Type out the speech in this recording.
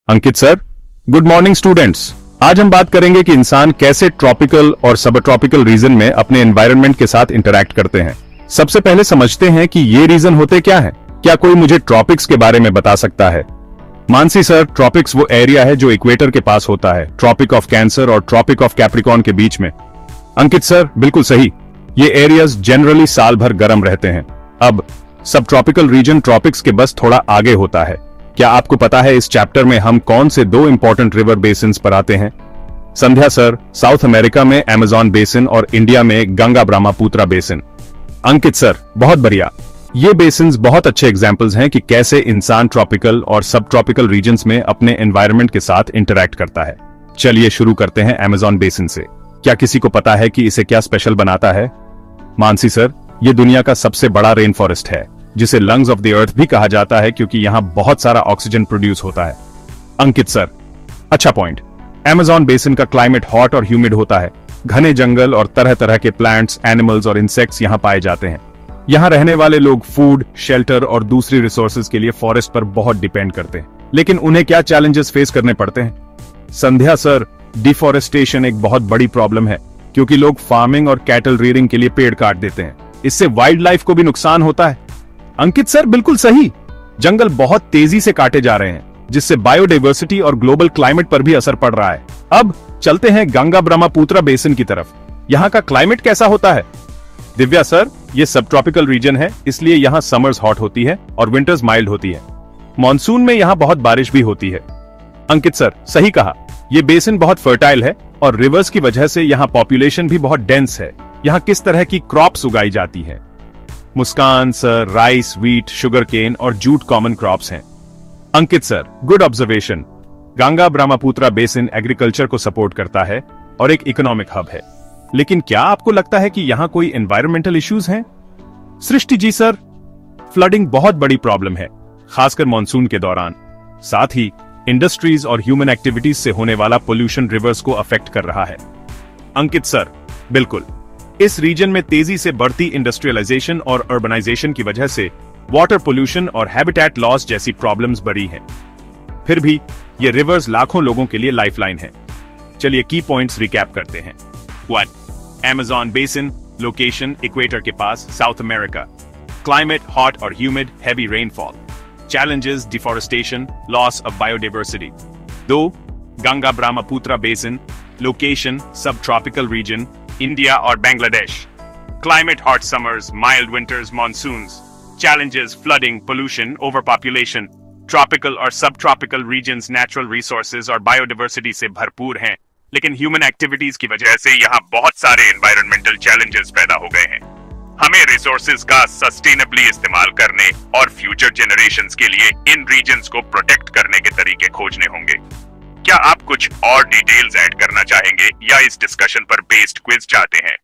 अंकित sir, good morning students. आज हम बात करेंगे कि इंसान कैसे ट्रॉपिकल और सब ट्रॉपिकल रीजन में अपने एनवायरनमेंट के साथ इंटरैक्ट करते हैं। सबसे पहले समझते हैं कि ये रीजन होते क्या हैं। क्या कोई मुझे ट्रॉपिक्स के बारे में बता सकता है? मानसी सर, ट्रॉपिक्स वो एरिया है जो इक्वेटर के पास होता है, ट्रॉपिक ऑफ कैंसर और ट्रॉपिक ऑफ कैप्रिकॉर्न के बीच में। अंकित सर, बिल्कुल सही। ये एरियाज जनरली साल भर गर्म रहते हैं। अब सब ट्रॉपिकल रीजन ट्रॉपिक्स के बस थोड़ा आगे होता है। क्या आपको पता है इस चैप्टर में हम कौन से दो इंपॉर्टेंट रिवर बेसिन्स पर आते हैं? संध्या सर, साउथ अमेरिका में अमेज़न बेसिन और इंडिया में गंगा ब्रह्मपुत्र बेसिन। अंकित सर, बहुत बढ़िया। ये बेसिन्स बहुत अच्छे एग्जांपल्स हैं कि कैसे इंसान ट्रॉपिकल और सब ट्रॉपिकल रीजन्स में अपने एनवायरनमेंट के साथ इंटरैक्ट करता है। चलिए शुरू करते हैं अमेज़न बेसिन से। क्या किसी को पता है कि इसे क्या स्पेशल बनाता है? मानसी सर, ये दुनिया का सबसे बड़ा रेन फॉरेस्ट है, जिसे लंग्स ऑफ द अर्थ भी कहा जाता है क्योंकि यहाँ बहुत सारा ऑक्सीजन प्रोड्यूस होता है। अंकित सर, अच्छा पॉइंट। अमेज़न बेसिन का क्लाइमेट हॉट और ह्यूमिड होता है। घने जंगल और तरह तरह के प्लांट्स, एनिमल्स और इंसेक्ट्स यहाँ पाए जाते हैं। यहाँ रहने वाले लोग फूड, शेल्टर और दूसरी रिसोर्सेज के लिए फॉरेस्ट पर बहुत डिपेंड करते हैं। लेकिन उन्हें क्या चैलेंजेस फेस करने पड़ते हैं? संध्या सर, डिफॉरेस्टेशन एक बहुत बड़ी प्रॉब्लम है क्योंकि लोग फार्मिंग और कैटल रियरिंग के लिए पेड़ काट देते हैं। इससे वाइल्ड लाइफ को भी नुकसान होता है। अंकित सर, बिल्कुल सही। जंगल बहुत तेजी से काटे जा रहे हैं, जिससे बायोडाइवर्सिटी और ग्लोबल क्लाइमेट पर भी असर पड़ रहा है। अब चलते हैं गंगा ब्रह्मपुत्र बेसिन की तरफ। यहाँ का क्लाइमेट कैसा होता है? दिव्या सर, ये सब ट्रॉपिकल रीजन है, इसलिए यहाँ समर्स हॉट होती है और विंटर्स माइल्ड होती है। मॉनसून में यहाँ बहुत बारिश भी होती है। अंकित सर, सही कहा। ये बेसिन बहुत फर्टाइल है और रिवर्स की वजह से यहाँ पॉपुलेशन भी बहुत डेंस है। यहाँ किस तरह की क्रॉप्स उगाई जाती है? Muskan sir, rice, wheat, sugar cane और जूट कॉमन क्रॉप्स हैं। Ankit sir, good observation. Ganga Brahmaputra basin agriculture को सपोर्ट करता है और एक इकोनॉमिक हब है। लेकिन क्या आपको लगता है कि यहाँ कोई एनवायरमेंटल इश्यूज हैं? सृष्टि सर, फ्लडिंग बहुत बड़ी प्रॉब्लम है, खासकर मॉनसून के दौरान। साथ ही इंडस्ट्रीज और ह्यूमन एक्टिविटीज से होने वाला पोल्यूशन रिवर्स को अफेक्ट कर रहा है। अंकित सर, बिल्कुल। इस रीजन में तेजी से बढ़ती इंडस्ट्रियलाइजेशन और अर्बनाइजेशन की वजह से वाटर पोल्यूशन और हैबिटेट लॉस जैसी प्रॉब्लम्स बढ़ी हैं। फिर भी ये रिवर्स लाखों लोगों के लिए लाइफलाइन है। चलिए की पॉइंट्स रिकैप करते हैं। 1. अमेज़न बेसिन, लोकेशन इक्वेटर के पास, साउथ अमेरिका। क्लाइमेट हॉट और humid, heavy rainfall. Challenges, deforestation, loss of biodiversity. 2. Ganga Brahmaputra basin, location sub tropical region, India और Bangladesh. Climate hot summers, mild winters, monsoons. Challenges, flooding, pollution, overpopulation. Tropical और sub tropical regions natural resources और biodiversity से भरपूर हैं, लेकिन human activities की वजह से यहाँ बहुत सारे एनवायरमेंटल चैलेंजेस पैदा हो गए हैं। हमें रिसोर्सेज का सस्टेनेबली इस्तेमाल करने और फ्यूचर जनरेशंस के लिए इन रीजन्स को प्रोटेक्ट करने के तरीके खोजने होंगे। क्या आप कुछ और डिटेल्स ऐड करना चाहेंगे या इस डिस्कशन पर बेस्ड क्विज चाहते हैं?